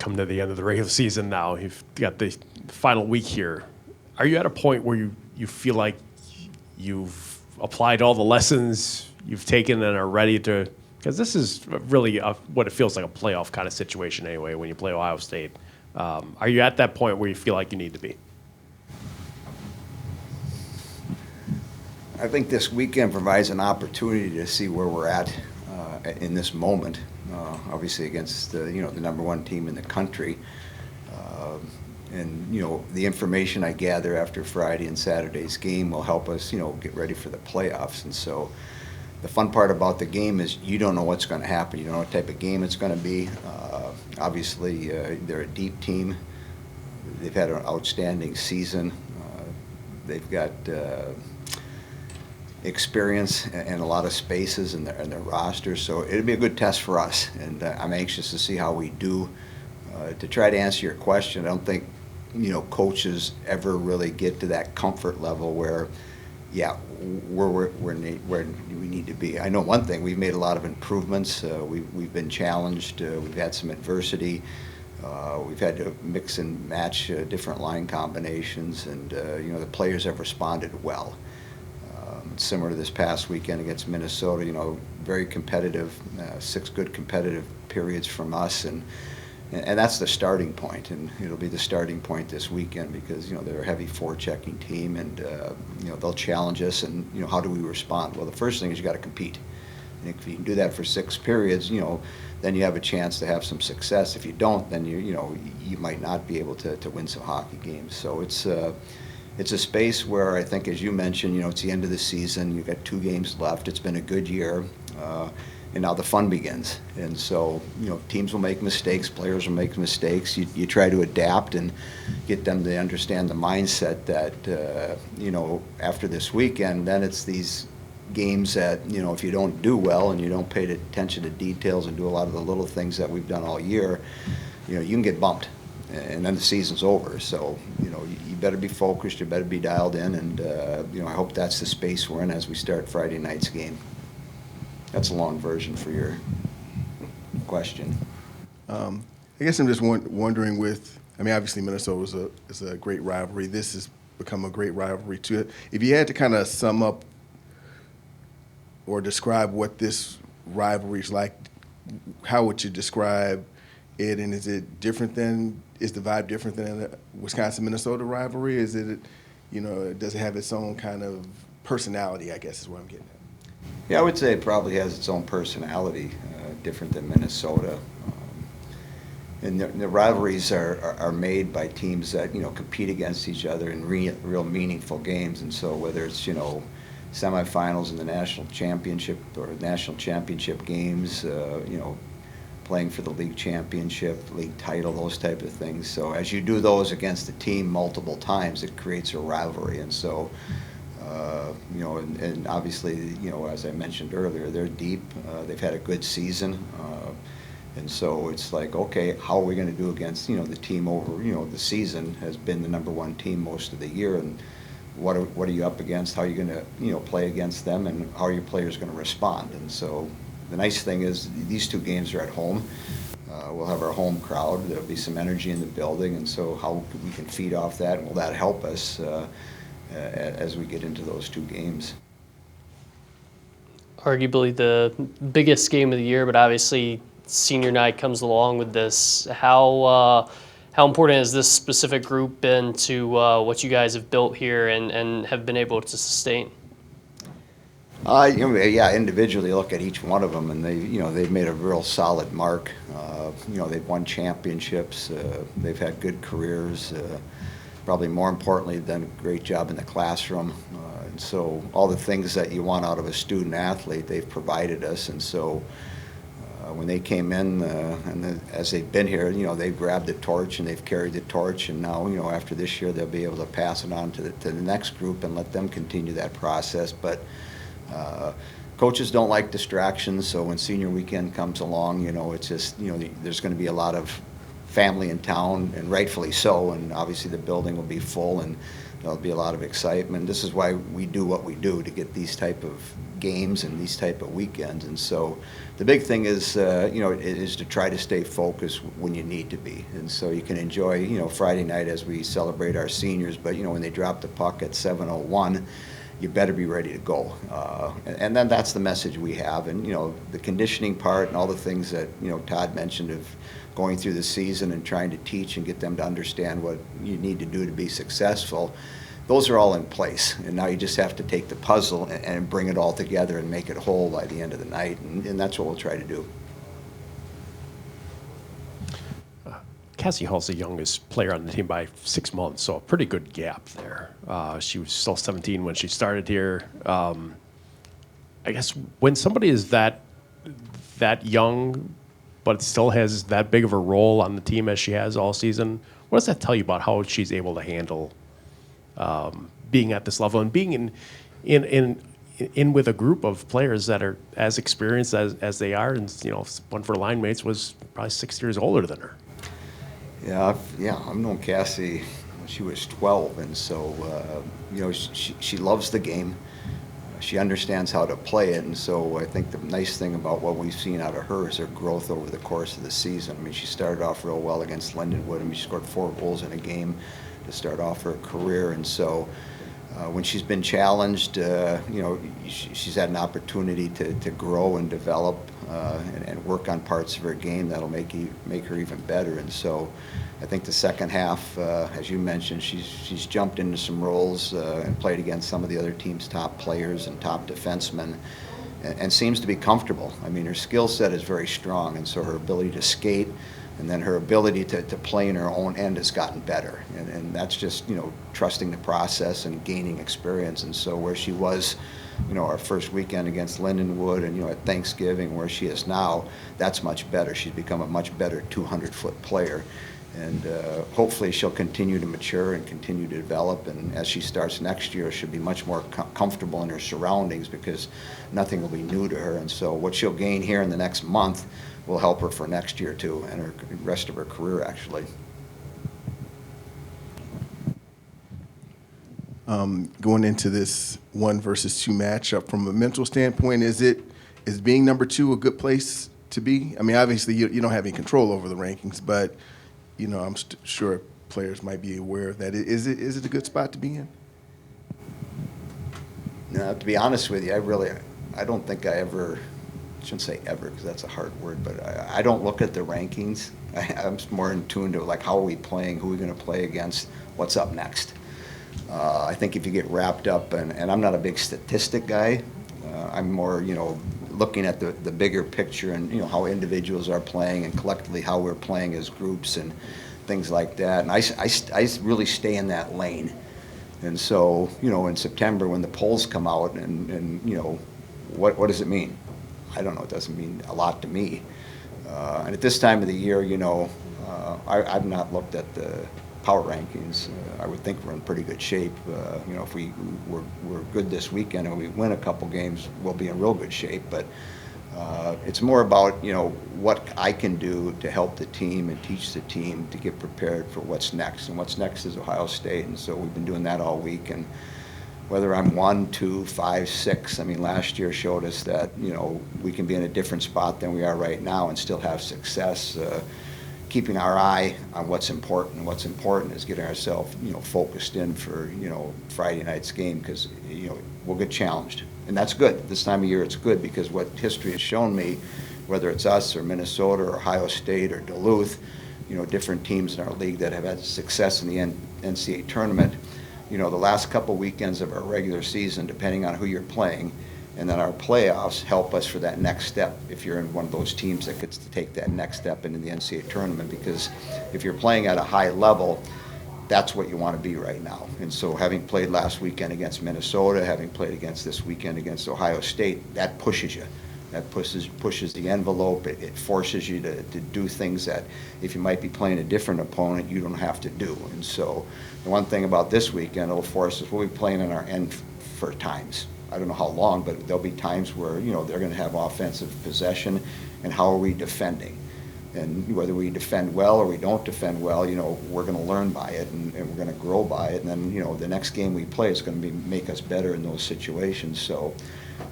come to the end of the regular season now. You've got the final week here. Are you at a point where you feel like you've applied all the lessons you've taken and are ready to, because this is really what it feels like a playoff kind of situation anyway when you play Ohio State. Are you at that point where you feel like you need to be? I think this weekend provides an opportunity to see where we're at in this moment. Obviously against the number one team in the country, and the information I gather after Friday and Saturday's game will help us get ready for the playoffs. And so the fun part about the game is you don't know what's going to happen. You don't know what type of game it's going to be. Obviously they're a deep team. They've had an outstanding season. They've got experience and a lot of spaces in their roster, so it'll be a good test for us, and I'm anxious to see how we do. To try to answer your question, I don't think coaches ever really get to that comfort level where where we need to be. I know one thing: we've made a lot of improvements. We've been challenged. We've had some adversity. We've had to mix and match different line combinations, and the players have responded well. Similar to this past weekend against Minnesota, very competitive, 6 good competitive periods from us, and that's the starting point, and it'll be the starting point this weekend because they're a heavy forechecking team, and they'll challenge us, and how do we respond? Well, the first thing is you got to compete. And if you can do that for 6 periods, then you have a chance to have some success. If you don't, then you might not be able to win some hockey games. So it's a space where I think, as you mentioned, it's the end of the season. You've got 2 games left. It's been a good year, and now the fun begins. And so, teams will make mistakes. Players will make mistakes. You try to adapt and get them to understand the mindset that, after this weekend, then it's these games that, if you don't do well and you don't pay attention to details and do a lot of the little things that we've done all year, you can get bumped. And then the season's over. So, you better be focused, you better be dialed in, and, I hope that's the space we're in as we start Friday night's game. That's a long version for your question. I guess I'm just wondering obviously Minnesota is a great rivalry. This has become a great rivalry too. If you had to kind of sum up or describe what this rivalry is like, how would you describe it, and is the vibe different than the Wisconsin-Minnesota rivalry? Is it, does it have its own kind of personality, I guess is what I'm getting at. Yeah, I would say it probably has its own personality, different than Minnesota. And the rivalries are made by teams that, compete against each other in real meaningful games. And so whether it's, semifinals in the national championship or national championship games, playing for the league championship, league title, those type of things. So as you do those against the team multiple times, it creates a rivalry. And so, and obviously, as I mentioned earlier, they're deep. They've had a good season. And so it's like, okay, how are we going to do against, the team over, the season has been the number one team most of the year. And what are you up against? How are you going to, play against them? And how are your players going to respond? And so the nice thing is these 2 games are at home. We'll have our home crowd. There'll be some energy in the building, and so how we can feed off that, and will that help us as we get into those 2 games? Arguably the biggest game of the year, but obviously senior night comes along with this. How important has this specific group been to what you guys have built here and have been able to sustain? Individually look at each one of them, and they've made a real solid mark. They've won championships. They've had good careers. Probably more importantly, done a great job in the classroom. And so all the things that you want out of a student athlete, they've provided us. And so when they came in, as they've been here, they've grabbed the torch and they've carried the torch. And now, after this year, they'll be able to pass it on to the next group and let them continue that process. But coaches don't like distractions, so when senior weekend comes along, it's just, there's going to be a lot of family in town, and rightfully so, and obviously the building will be full, and There'll be a lot of excitement. This is why we do what we do, to get these type of games and these type of weekends. And so the big thing is, is to try to stay focused when you need to be. And so you can enjoy, Friday night as we celebrate our seniors, but, when they drop the puck at 7:01, you better be ready to go. And then that's the message we have. And, the conditioning part and all the things that, Todd mentioned of going through the season and trying to teach and get them to understand what you need to do to be successful, those are all in place. And now you just have to take the puzzle and bring it all together and make it whole by the end of the night. And that's what we'll try to do. Cassie Hall's the youngest player on the team by 6 months, so a pretty good gap there. She was still 17 when she started here. I guess when somebody is that young, but still has that big of a role on the team as she has all season, what does that tell you about how she's able to handle being at this level and being in with a group of players that are as experienced as they are? And one of her line mates was probably 6 years older than her. Yeah, I've known Cassie when she was 12, and so she loves the game. She understands how to play it, and so I think the nice thing about what we've seen out of her is her growth over the course of the season. I mean, she started off real well against Lindenwood. I mean, she scored 4 goals in a game to start off her career, and so when she's been challenged, she's had an opportunity to grow and develop and work on parts of her game that'll make her even better. And so I think the second half, as you mentioned, she's jumped into some roles and played against some of the other team's top players and top defensemen and seems to be comfortable. I mean, her skill set is very strong, and so her ability to skate and then her ability to play in her own end has gotten better. And that's just, trusting the process and gaining experience. And so where she was, our first weekend against Lindenwood and, at Thanksgiving, where she is now, that's much better. She's become a much better 200-foot player. And hopefully she'll continue to mature and continue to develop. And as she starts next year, she'll be much more comfortable in her surroundings because nothing will be new to her. And so what she'll gain here in the next month will help her for next year too, and her rest of her career actually. Going into this 1 versus 2 matchup, from a mental standpoint, is being number 2 a good place to be? I mean, obviously you don't have any control over the rankings, but I'm sure players might be aware of that. Is it a good spot to be in? No, to be honest with you, I don't think I ever. I shouldn't say ever because that's a hard word, but I don't look at the rankings. I'm more in tune to like how are we playing, who are we going to play against, what's up next. I think if you get wrapped up, and I'm not a big statistic guy, I'm more looking at the bigger picture and how individuals are playing and collectively how we're playing as groups and things like that. And I really stay in that lane. And so in September when the polls come out and what does it mean? I don't know. It doesn't mean a lot to me. And at this time of the year, I've not looked at the power rankings. I would think we're in pretty good shape. If we're good this weekend and we win a couple games, we'll be in real good shape. But it's more about what I can do to help the team and teach the team to get prepared for what's next. And what's next is Ohio State. And so we've been doing that all week. And whether I'm 1, 2, 5, 6, I mean, last year showed us that, we can be in a different spot than we are right now and still have success, keeping our eye on what's important. And what's important is getting ourselves, focused in for, Friday night's game because, we'll get challenged. And that's good. This time of year it's good because what history has shown me, whether it's us or Minnesota or Ohio State or Duluth, different teams in our league that have had success in the NCAA tournament, the last couple weekends of our regular season, depending on who you're playing, and then our playoffs help us for that next step if you're in one of those teams that gets to take that next step into the NCAA tournament. Because if you're playing at a high level, that's what you want to be right now. And so having played last weekend against Minnesota, having played against this weekend against Ohio State, that pushes you. That pushes the envelope. It forces you to do things that if you might be playing a different opponent, you don't have to do. And so the one thing about this weekend, it'll force us, we'll be playing in our end for times. I don't know how long, but there'll be times where, they're going to have offensive possession, and how are we defending? And whether we defend well or we don't defend well, we're going to learn by it and we're going to grow by it. And then, the next game we play is going to make us better in those situations. So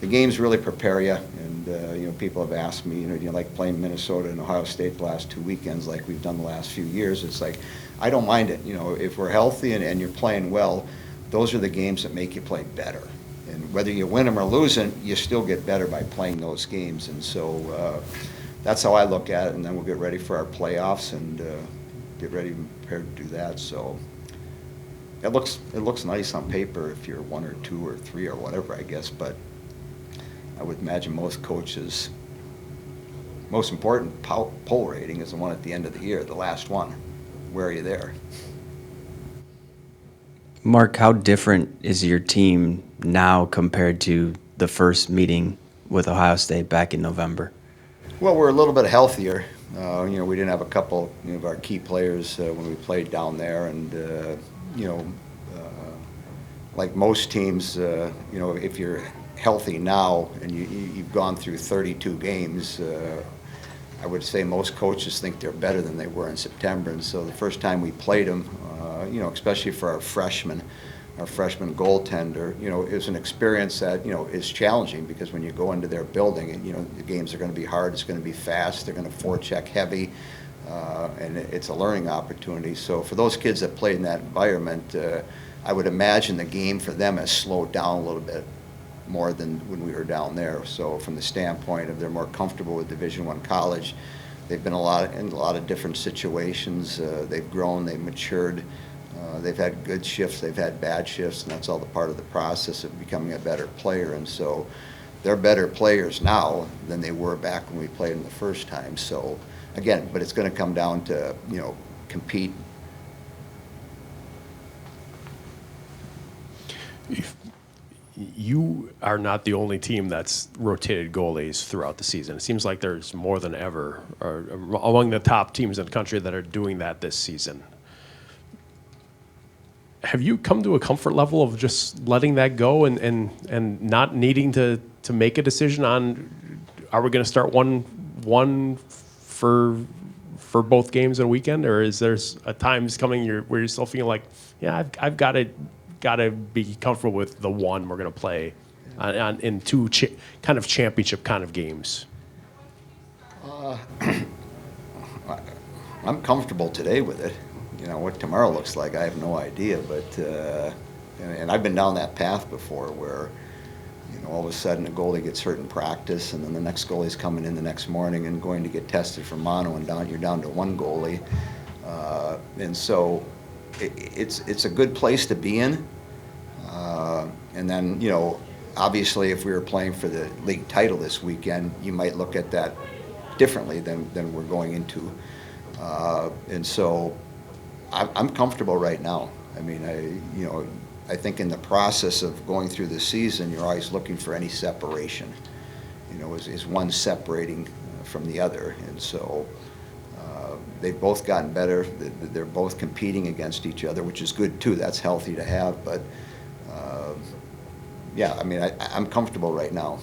the games really prepare you. And, people have asked me, do you like playing Minnesota and Ohio State the last 2 weekends like we've done the last few years? It's like, I don't mind it. If we're healthy and you're playing well, those are the games that make you play better. And whether you win them or lose them, you still get better by playing those games. And so that's how I look at it. And then we'll get ready for our playoffs and get ready and prepared to do that. So it looks nice on paper if you're 1 or 2 or 3 or whatever, I guess. But I would imagine most coaches' most important poll rating is the one at the end of the year, the last one. Where are you there? Mark, how different is your team now compared to the first meeting with Ohio State back in November? Well, we're a little bit healthier. We didn't have a couple of our key players when we played down there, and like most teams, if you're healthy now and you've gone through 32 games, I would say most coaches think they're better than they were in September. And so the first time we played them, especially for our freshman goaltender, it was an experience that, is challenging because when you go into their building, the games are going to be hard, it's going to be fast, they're going to forecheck heavy, and it's a learning opportunity. So for those kids that played in that environment, I would imagine the game for them has slowed down a little bit more than when we were down there. So from the standpoint of they're more comfortable with Division I college, they've been in a lot of different situations. They've grown, they've matured. They've had good shifts, they've had bad shifts, and that's all the part of the process of becoming a better player. And so they're better players now than they were back when we played them the first time. So again, but it's going to come down to, compete. You are not the only team that's rotated goalies throughout the season. It seems like there's more than ever among the top teams in the country that are doing that this season. Have you come to a comfort level of just letting that go and not needing to make a decision on, are we going to start one for both games in a weekend, or is there a times coming where you're still feeling like, yeah, I've got to be comfortable with the one we're going to play in two kind of championship kind of games? I'm comfortable today with it. What tomorrow looks like, I have no idea. But and I've been down that path before, where all of a sudden a goalie gets hurt in practice, and then the next goalie's coming in the next morning and going to get tested for mono, and you're down to one goalie. And so it's a good place to be in. And then obviously, if we were playing for the league title this weekend, you might look at that differently than we're going into. And so I'm comfortable right now. I mean, I think in the process of going through the season, you're always looking for any separation. Is one separating from the other? And so they've both gotten better. They're both competing against each other, which is good too. That's healthy to have. But yeah, I mean, I'm comfortable right now.